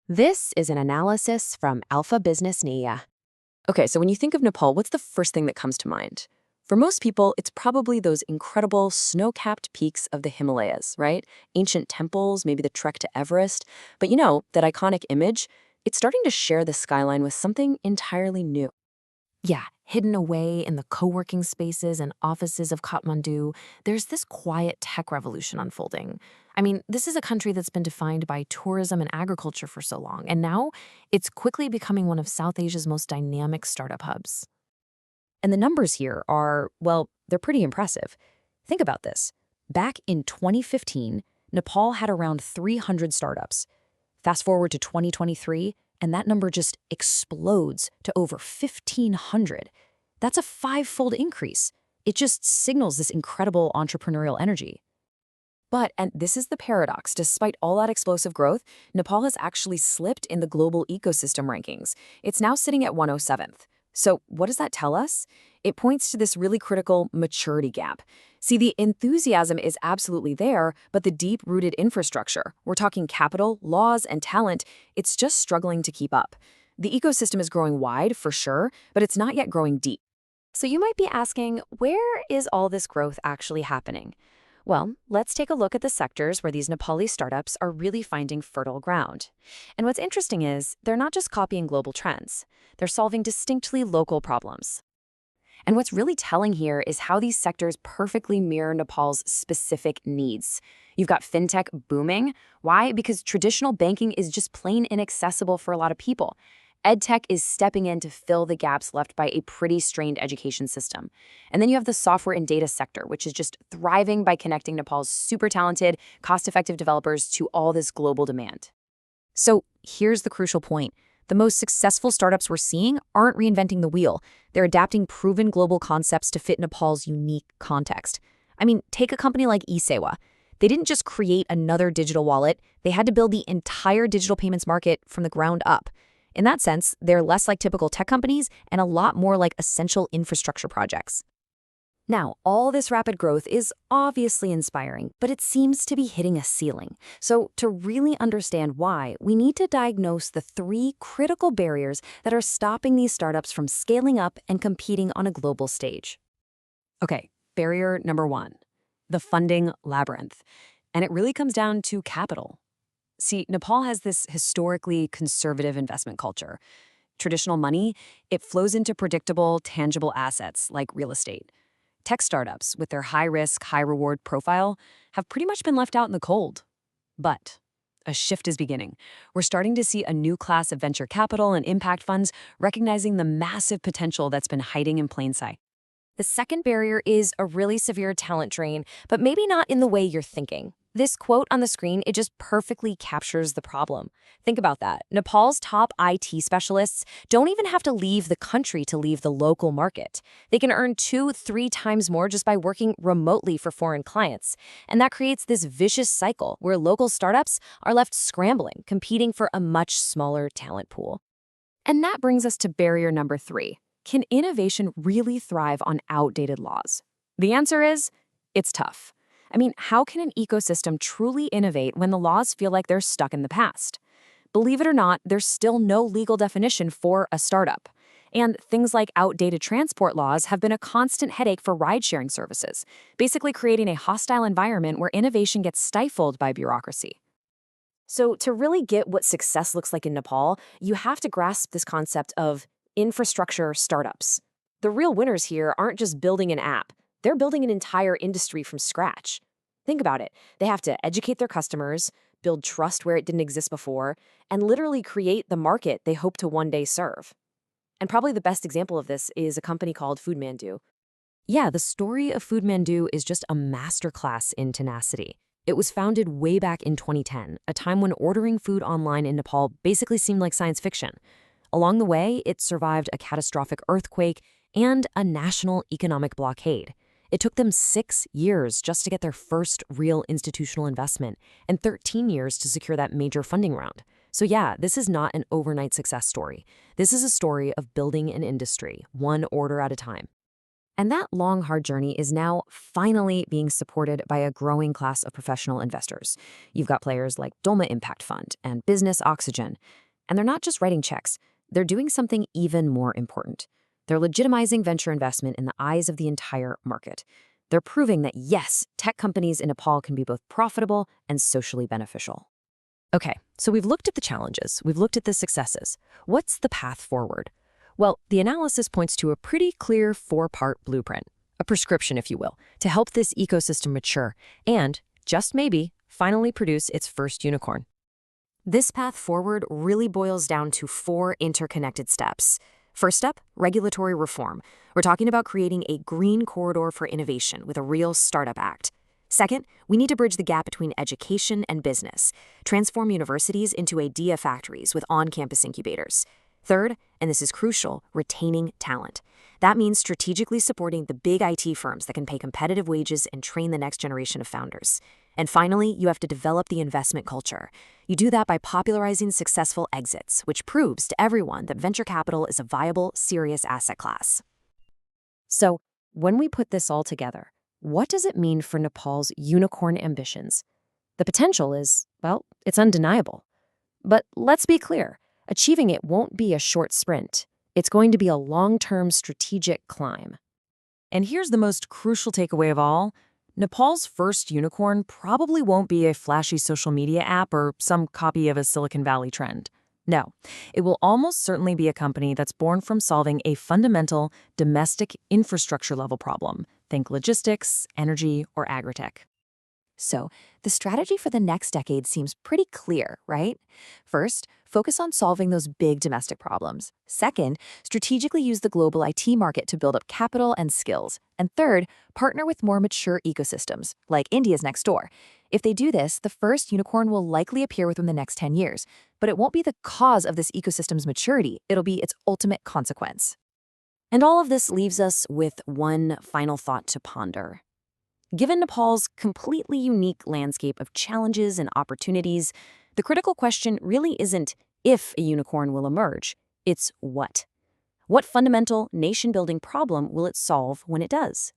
This is an analysis from Alpha Business Nia. Okay, so when you think of Nepal, what's the first thing that comes to mind? For most people, it's probably those incredible snow-capped peaks of the Himalayas, right? Ancient temples, maybe the trek to Everest. But that iconic image, it's starting to share the skyline with something entirely new. Yeah, hidden away in the co-working spaces and offices of Kathmandu, there's this quiet tech revolution unfolding. I mean, this is a country that's been defined by tourism and agriculture for so long, and now it's quickly becoming one of South Asia's most dynamic startup hubs. And the numbers here are, well, they're pretty impressive. Think about this. Back in 2015, Nepal had around 300 startups. Fast forward to 2023, and that number just explodes to over 1,500. That's a five-fold increase. It just signals this incredible entrepreneurial energy. But, and this is the paradox, despite all that explosive growth, Nepal has actually slipped in the global ecosystem rankings. It's now sitting at 107th. So what does that tell us? It points to this really critical maturity gap. See, the enthusiasm is absolutely there, but the deep-rooted infrastructure, we're talking capital, laws, and talent, it's just struggling to keep up. The ecosystem is growing wide, for sure, but it's not yet growing deep. So you might be asking, where is all this growth actually happening? Well, let's take a look at the sectors where these Nepali startups are really finding fertile ground. And what's interesting is they're not just copying global trends. They're solving distinctly local problems. And what's really telling here is how these sectors perfectly mirror Nepal's specific needs. You've got fintech booming. Why? Because traditional banking is just plain inaccessible for a lot of people. EdTech is stepping in to fill the gaps left by a pretty strained education system. And then you have the software and data sector, which is just thriving by connecting Nepal's super talented, cost-effective developers to all this global demand. So here's the crucial point. The most successful startups we're seeing aren't reinventing the wheel. They're adapting proven global concepts to fit Nepal's unique context. I mean, take a company like Isewa. They didn't just create another digital wallet. They had to build the entire digital payments market from the ground up. In that sense, they're less like typical tech companies and a lot more like essential infrastructure projects. Now, all this rapid growth is obviously inspiring, but it seems to be hitting a ceiling. So to really understand why, we need to diagnose the three critical barriers that are stopping these startups from scaling up and competing on a global stage. Okay, barrier number one, the funding labyrinth. And it really comes down to capital. See, Nepal has this historically conservative investment culture. Traditional money, it flows into predictable, tangible assets like real estate. Tech startups, with their high-risk, high-reward profile, have pretty much been left out in the cold. But a shift is beginning. We're starting to see a new class of venture capital and impact funds recognizing the massive potential that's been hiding in plain sight. The second barrier is a really severe talent drain, but maybe not in the way you're thinking. This quote on the screen, it just perfectly captures the problem. Think about that. Nepal's top IT specialists don't even have to leave the country to leave the local market. They can earn 2-3 times more just by working remotely for foreign clients. And that creates this vicious cycle where local startups are left scrambling, competing for a much smaller talent pool. And that brings us to barrier number 3. Can innovation really thrive on outdated laws? The answer is, it's tough. I mean, how can an ecosystem truly innovate when the laws feel like they're stuck in the past? Believe it or not, there's still no legal definition for a startup. And things like outdated transport laws have been a constant headache for ride-sharing services, basically creating a hostile environment where innovation gets stifled by bureaucracy. So to really get what success looks like in Nepal, you have to grasp this concept of infrastructure startups. The real winners here aren't just building an app. They're building an entire industry from scratch. Think about it. They have to educate their customers, build trust where it didn't exist before, and literally create the market they hope to one day serve. And probably the best example of this is a company called Foodmandu. Yeah, the story of Foodmandu is just a masterclass in tenacity. It was founded way back in 2010, a time when ordering food online in Nepal basically seemed like science fiction. Along the way, it survived a catastrophic earthquake and a national economic blockade. It took them 6 years just to get their first real institutional investment and 13 years to secure that major funding round. So yeah, this is not an overnight success story. This is a story of building an industry, one order at a time. And that long, hard journey is now finally being supported by a growing class of professional investors. You've got players like Dolma Impact Fund and Business Oxygen. And they're not just writing checks, they're doing something even more important. They're legitimizing venture investment in the eyes of the entire market. They're proving that, yes, tech companies in Nepal can be both profitable and socially beneficial. Okay, so we've looked at the challenges, we've looked at the successes. What's the path forward? Well, the analysis points to a pretty clear four-part blueprint, a prescription, if you will, to help this ecosystem mature and, just maybe, finally produce its first unicorn. This path forward really boils down to four interconnected steps. First step, regulatory reform. We're talking about creating a green corridor for innovation with a real startup act. Second, we need to bridge the gap between education and business, transform universities into idea factories with on-campus incubators. Third, and this is crucial, retaining talent. That means strategically supporting the big IT firms that can pay competitive wages and train the next generation of founders. And finally, you have to develop the investment culture. You do that by popularizing successful exits, which proves to everyone that venture capital is a viable, serious asset class. So, when we put this all together, what does it mean for Nepal's unicorn ambitions? The potential is, well, it's undeniable. But let's be clear, achieving it won't be a short sprint. It's going to be a long-term strategic climb. And here's the most crucial takeaway of all. Nepal's first unicorn probably won't be a flashy social media app or some copy of a Silicon Valley trend. No, it will almost certainly be a company that's born from solving a fundamental domestic infrastructure-level problem. Think logistics, energy, or agritech. So, the strategy for the next decade seems pretty clear, right? First, focus on solving those big domestic problems. Second, strategically use the global IT market to build up capital and skills. And third, partner with more mature ecosystems, like India's next door. If they do this, the first unicorn will likely appear within the next 10 years. But it won't be the cause of this ecosystem's maturity, it'll be its ultimate consequence. And all of this leaves us with one final thought to ponder. Given Nepal's completely unique landscape of challenges and opportunities, the critical question really isn't if a unicorn will emerge, it's what. What fundamental nation-building problem will it solve when it does?